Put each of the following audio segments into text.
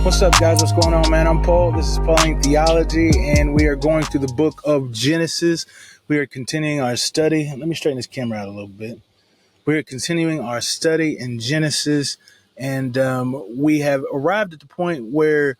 What's up, guys? What's going on, man? I'm Paul. This is Pauline Theology, and we are going through the book of Genesis. We are continuing our study. Let me straighten this camera out a little bit. We are continuing our study in Genesis, and we have arrived at the point where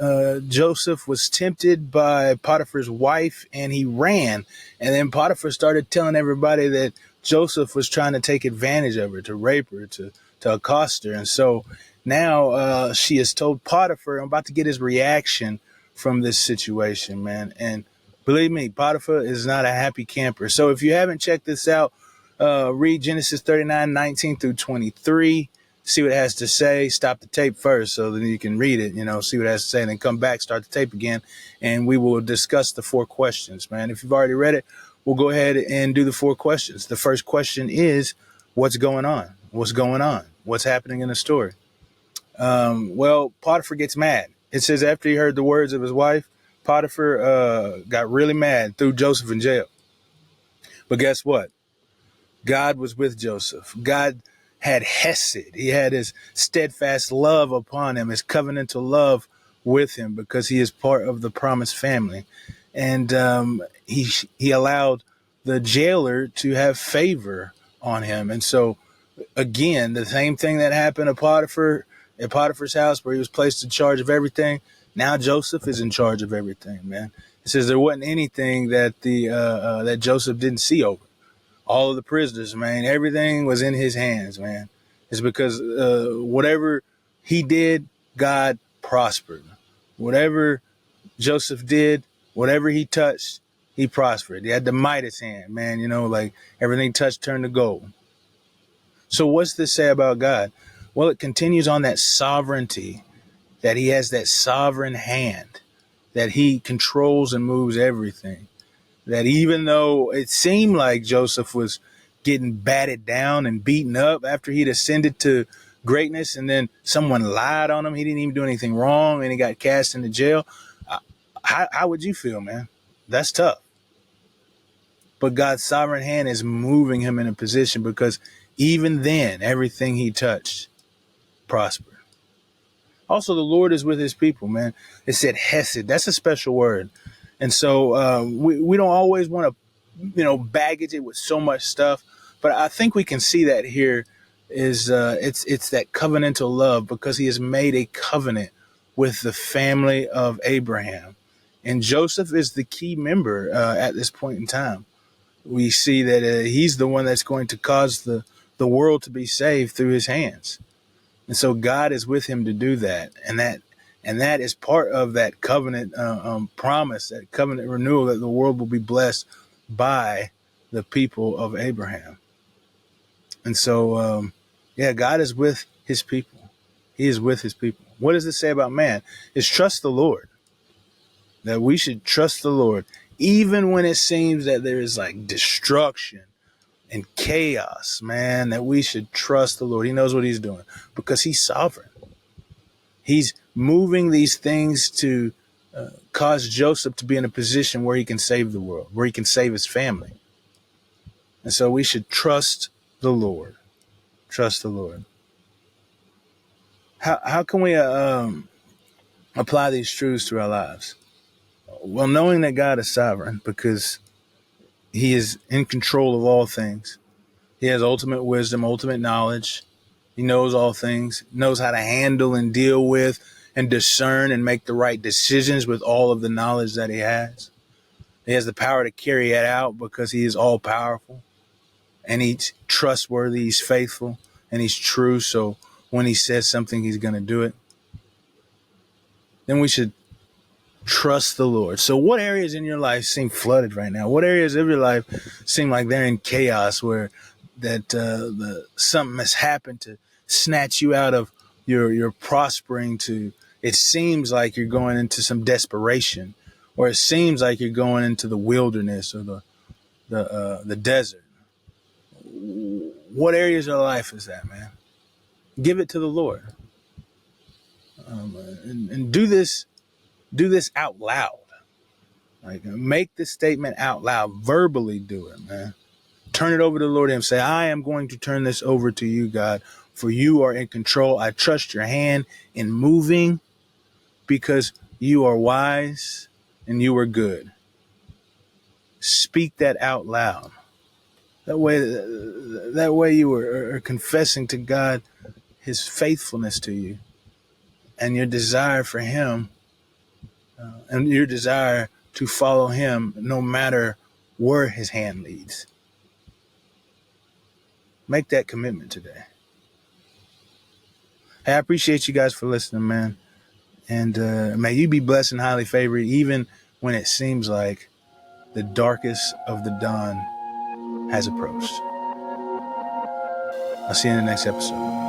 Joseph was tempted by Potiphar's wife, and he ran. And then Potiphar started telling everybody that Joseph was trying to take advantage of her, to rape her, to accost her. And so now she has told Potiphar, I'm about to get his reaction from this situation, man. And believe me, Potiphar is not a happy camper. So if you haven't checked this out, read Genesis 39, 19 through 23. See what it has to say. Stop the tape first so then you can read it, see what it has to say, and then come back, start the tape again, and we will discuss the 4 questions, man. If you've already read it, we'll go ahead and do the 4 questions. The first question is, what's going on? What's going on? What's happening in the story? Well, Potiphar gets mad. It says after he heard the words of his wife, Potiphar got really mad, threw Joseph in jail. But guess what? God was with Joseph. God had Hesed. He had his steadfast love upon him, his covenantal love with him, because he is part of the promised family. And he allowed the jailer to have favor on him. And so, again, the same thing that happened to Potiphar at Potiphar's house, where he was placed in charge of everything. Now Joseph is in charge of everything, man. It says there wasn't anything that that Joseph didn't see over. All of the prisoners, man, everything was in his hands, man. It's because whatever he did, God prospered. Whatever Joseph did, whatever he touched, he prospered. He had the Midas hand, man, like everything touched turned to gold. So what's this say about God? Well, it continues on that sovereignty, that he has that sovereign hand, that he controls and moves everything. That even though it seemed like Joseph was getting batted down and beaten up after he'd ascended to greatness, and then someone lied on him, he didn't even do anything wrong, and he got cast into jail. How would you feel, man? That's tough. But God's sovereign hand is moving him in a position, because even then, everything he touched prospered. Also, the Lord is with his people, man. It said Hesed. That's a special word. And so we don't always want to, baggage it with so much stuff. But I think we can see that here is it's that covenantal love, because he has made a covenant with the family of Abraham. And Joseph is the key member at this point in time. We see that he's the one that's going to cause the world to be saved through his hands. And so God is with him to do that. And that is part of that covenant promise, that covenant renewal, that the world will be blessed by the people of Abraham. And so, God is with his people. He is with his people. What does this say about man? It's trust the Lord. That we should trust the Lord, even when it seems that there is like destruction and chaos, man, that we should trust the Lord. He knows what he's doing, because he's sovereign. He's moving these things to cause Joseph to be in a position where he can save the world, where he can save his family. And so we should trust the Lord. Trust the Lord. How can we apply these truths to our lives? Well, knowing that God is sovereign, because he is in control of all things. He has ultimate wisdom, ultimate knowledge. He knows all things, knows how to handle and deal with and discern and make the right decisions with all of the knowledge that he has. He has the power to carry it out, because he is all powerful, and he's trustworthy, he's faithful, and he's true. So when he says something, he's going to do it. Then we should trust the Lord. So what areas in your life seem flooded right now? What areas of your life seem like they're in chaos, where that something has happened to snatch you out of your prospering, to it seems like you're going into some desperation, or it seems like you're going into the wilderness or the desert? What areas of life is that, man? Give it to the Lord, and do this out loud. Like, make this statement out loud. Verbally do it, man. Turn it over to the Lord and say, I am going to turn this over to you, God, for you are in control. I trust your hand in moving. because you are wise and you are good. Speak that out loud. That way you are confessing to God his faithfulness to you and your desire for him and your desire to follow him no matter where his hand leads. Make that commitment today. Hey, I appreciate you guys for listening, man. And may you be blessed and highly favored even when it seems like the darkest of the dawn has approached. I'll see you in the next episode.